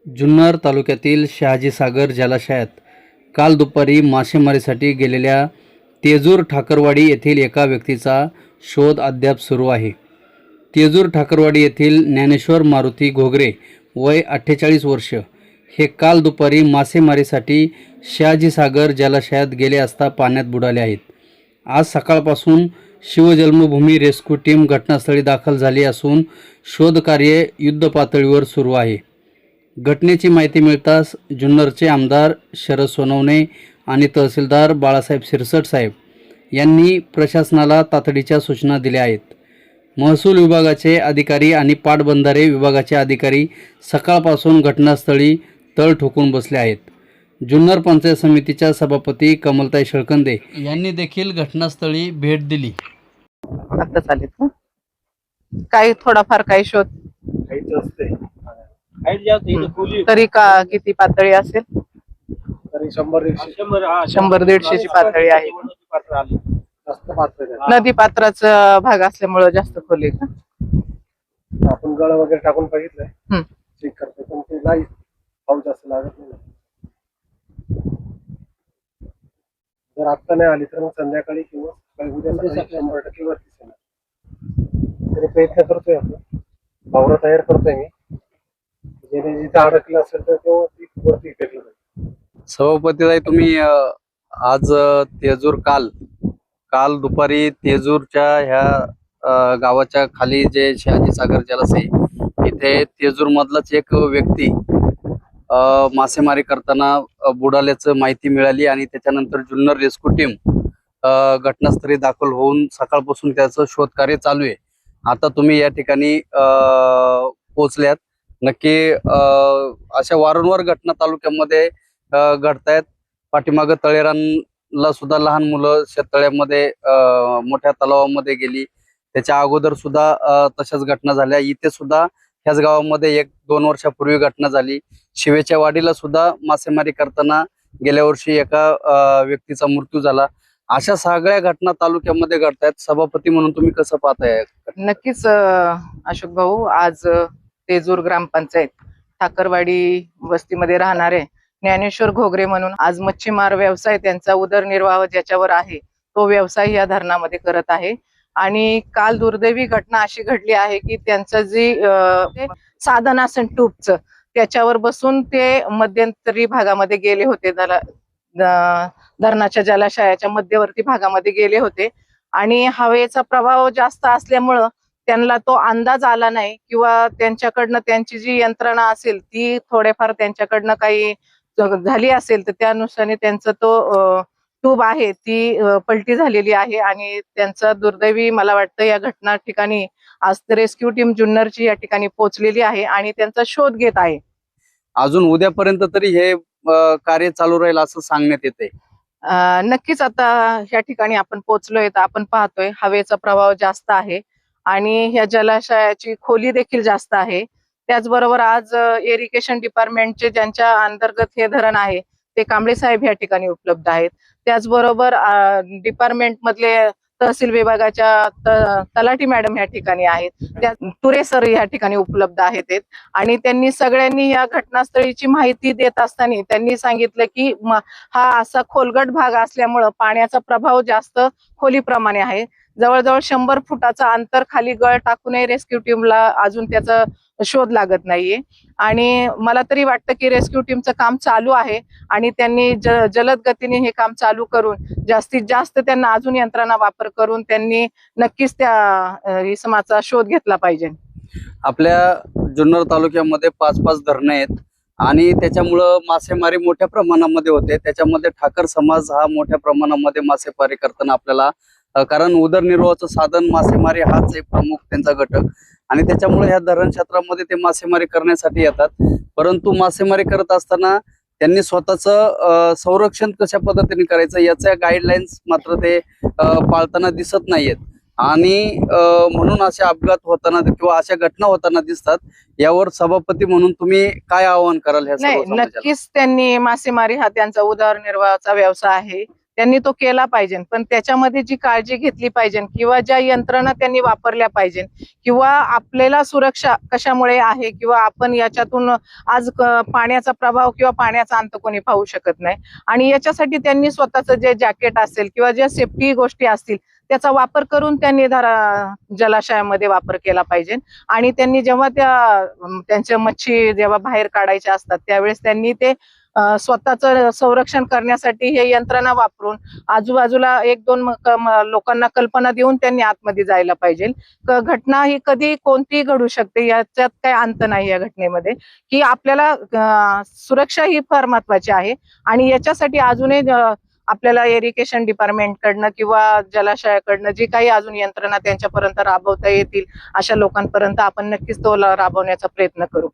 जुन्नर तालुक्यातील शहाजीसागर जलाशयात काल दुपारी मासेमारीसाठी गेलेल्या तेजूर ठाकरवाडी येथील एका व्यक्तीचा शोध अद्याप सुरू आहे. तेजूर ठाकरवाडी येथील ज्ञानेश्वर मारुती घोगरे वय 48 वर्ष हे काल दुपारी मासेमारीसाठी शहाजीसागर जलाशयात गेले असता पाण्यात बुडाले आहेत. आज सकाळपासून शिवजन्मभूमी रेस्क्यू टीम घटनास्थळी दाखल झाली असून शोधकार्य युद्धपातळीवर सुरू आहे. घटनेची माहिती मिळताच जुन्नरचे आमदार शरद सोनवणे आणि तहसीलदार बाळासाहेब सिरसट साहेब यांनी प्रशासनाला तातडीच्या सूचना दिल्या आहेत. महसूल विभागाचे अधिकारी आणि पाटबंधारे विभागाचे अधिकारी सकाळपासून घटनास्थळी तळ ठोकून बसले आहेत. जुन्नर पंचायत समितीच्या सभापती कमलताई शेळकंदे यांनी देखील घटनास्थळी भेट दिली. आता चालेल का काही थोडाफार काही शोध तरी का किती पातळी असेल? तरी 100-150 100-150ची पातळी आहे. नदी पात्राचा भाग असल्यामुळे जास्त खोली का? आपण गळ वगैरे टाकून बघितलंय, हम्म. चेक करतो, पण ते नाही पाऊस जास्त लागत नाही. जर आता नाही आली तर मग संध्याकाळी किंवा उद्या सकाळी 100% वरती येणार. तरी प्रयत्न करतोय आपण, वावरं तयार करतोय मी, जेणे जिथे अडकलं असेल तर तो वरती फेकलं पाहिजे. सभापती तुम्ही आज तेजूर काल दुपारी तेजूरच्या ह्या गावाच्या खाली जे शहाजीसागर जलाशय इथे तेजूर मधलाच एक व्यक्ती मासेमारी करताना बुडाल्याचं माहिती मिळाली आणि त्याच्यानंतर जुन्नर रेस्क्यू टीम घटनास्थळी दाखल होऊन सकाळपासून त्याचं शोधकार्य चालू आहे. आता तुम्ही या ठिकाणी पोहोचल्यात. नक्की अशा वारंवार घटना तालुक्यामध्ये घडतायत. पाठीमागं तळेरानला सुद्धा लहान मुलं शेततळ्यामध्ये मोठ्या तलावामध्ये गेली. त्याच्या अगोदर सुद्धा तशाच घटना झाल्या. इथे सुद्धा ह्याच गावामध्ये 1-2 वर्षापूर्वी घटना झाली. शिवेच्या वाडीला सुद्धा मासेमारी करताना गेल्या वर्षी एका व्यक्तीचा मृत्यू झाला. अशा सगळ्या घटना तालुक्यामध्ये घडतायत. सभापती म्हणून तुम्ही कसं पाहताय? नक्कीच अशोक भाऊ, आज तेजूर ग्रामपंचायत ठाकरवाडी वस्तीमध्ये राहणारे ज्ञानेश्वर घोगरे म्हणून आज मच्छीमार व्यवसाय त्यांचा उदरनिर्वाह ज्याच्यावर आहे तो व्यवसाय या धरणामध्ये करत आहे. आणि काल दुर्दैवी घटना अशी घडली आहे की त्यांचं जी साधन असेल ट्यूबचं त्याच्यावर बसून ते मध्यंतरी भागामध्ये गेले होते, धरणाच्या जलाशयाच्या मध्यवर्ती भागामध्ये गेले होते आणि हवेचा प्रभाव जास्त असल्यामुळं त्यांना तो अंदाज आला नाही किंवा त्यांच्याकडनं त्यांची जी यंत्रणा असेल ती थोडेफार त्यांच्याकडनं काही झाली असेल तर त्यानुसार त्यांचा तो ट्यूब आहे ती पलटी झालेली आहे आणि त्यांचा दुर्दैवी मला वाटतं या घटना ठिकाणी आज रेस्क्यू टीम जुन्नरची या ठिकाणी पोहोचलेली आहे आणि त्यांचा शोध घेत आहे. अजून उद्यापर्यंत तरी हे कार्य चालू राहील असं सांगण्यात येते. नक्कीच आता या ठिकाणी आपण पोहोचलोय तर आपण पाहतोय हवेचा प्रभाव जास्त आहे आणि ह्या जलाशयाची खोली देखील जास्त आहे. त्याचबरोबर आज इरिगेशन डिपार्टमेंटचे ज्यांच्या अंतर्गत हे धरण आहे ते कांबळे साहेब या ठिकाणी उपलब्ध आहेत. त्याचबरोबर डिपार्टमेंट मधले तहसील विभागाच्या तलाठी मॅडम या ठिकाणी आहेत, त्या तुरे सर या ठिकाणी उपलब्ध आहेत आणि त्यांनी सगळ्यांनी या घटनास्थळीची माहिती देत असताना त्यांनी सांगितलं की हा असा खोलगट भाग असल्यामुळं पाण्याचा प्रभाव जास्त खोलीप्रमाणे आहे. जवळजवळ 100 फुटाचा अंतर खाली गळ टाकूनही रेस्क्यू टीमला अजून त्याचा शोध लागत नाहीये आणि मला तरी वाटतं की रेस्क्यू टीमचं काम चालू आहे आणि त्यांनी जलद गतीने हे काम चालू करून जास्तीत जास्त त्यांना अजून यंत्रणा वापर करून त्यांनी नक्कीच त्या इसमाचा शोध घेतला पाहिजे. आपल्या जुन्नर तालुक्यामध्ये 5-5 धरणे आहेत आणि त्याच्यामुळं मासेमारी मोठ्या प्रमाणामध्ये होते. त्याच्यामध्ये ठाकर समाज हा मोठ्या प्रमाणामध्ये मासेमारी करताना आपल्याला, कारण उदरनिर्वाहाचं साधन मासेमारी हाच एक प्रमुख त्यांचा घटक आणि त्याच्यामुळे ह्या धरण क्षेत्रामध्ये ते मासेमारी करण्यासाठी येतात. परंतु मासेमारी करत असताना त्यांनी स्वतःचं संरक्षण कशा पद्धतीने करायचं याच्या गाईडलाईन्स मात्र ते पाळताना दिसत नाहीयेत आणि म्हणून असे अपघात होताना किंवा अशा घटना होताना दिसतात. यावर सभापती म्हणून तुम्ही काय आवाहन कराल? नाही, नक्कीच त्यांनी मासेमारी हा त्यांचा उदरनिर्वाहाचा व्यवसाय आहे त्यांनी तो केला पाहिजे, पण त्याच्यामध्ये जी काळजी घेतली पाहिजे किंवा ज्या यंत्रणा त्यांनी वापरल्या पाहिजे किंवा आपल्याला सुरक्षा कशामुळे आहे किंवा आपण याच्यातून आज पाण्याचा प्रभाव किंवा पाण्याचा अंत कोणी पाहू शकत नाही, आणि याच्यासाठी त्यांनी स्वतःचं जे जॅकेट असेल किंवा ज्या सेफ्टी गोष्टी असतील त्याचा वापर करून त्यांनी जलाशयामध्ये वापर केला पाहिजे. आणि त्यांनी जेव्हा त्यांच्या मच्छी जेव्हा बाहेर काढायच्या असतात त्यावेळेस त्यांनी ते स्वतःचं संरक्षण करण्यासाठी हे यंत्रणा वापरून आजूबाजूला एक दोन लोकांना कल्पना देऊन त्यांनी आतमध्ये जायला पाहिजे. घटना ही कधी कोणतीही घडू शकते, याच्यात काही अंत नाही या घटनेमध्ये, की आपल्याला सुरक्षा ही फार महत्वाची आहे. आणि याच्यासाठी अजूनही आपल्याला इरिगेशन डिपार्टमेंट कडनं किंवा जलाशयाकडनं जी काही अजून यंत्रणा त्यांच्यापर्यंत राबवता येतील अशा लोकांपर्यंत आपण नक्कीच तो राबवण्याचा प्रयत्न करू.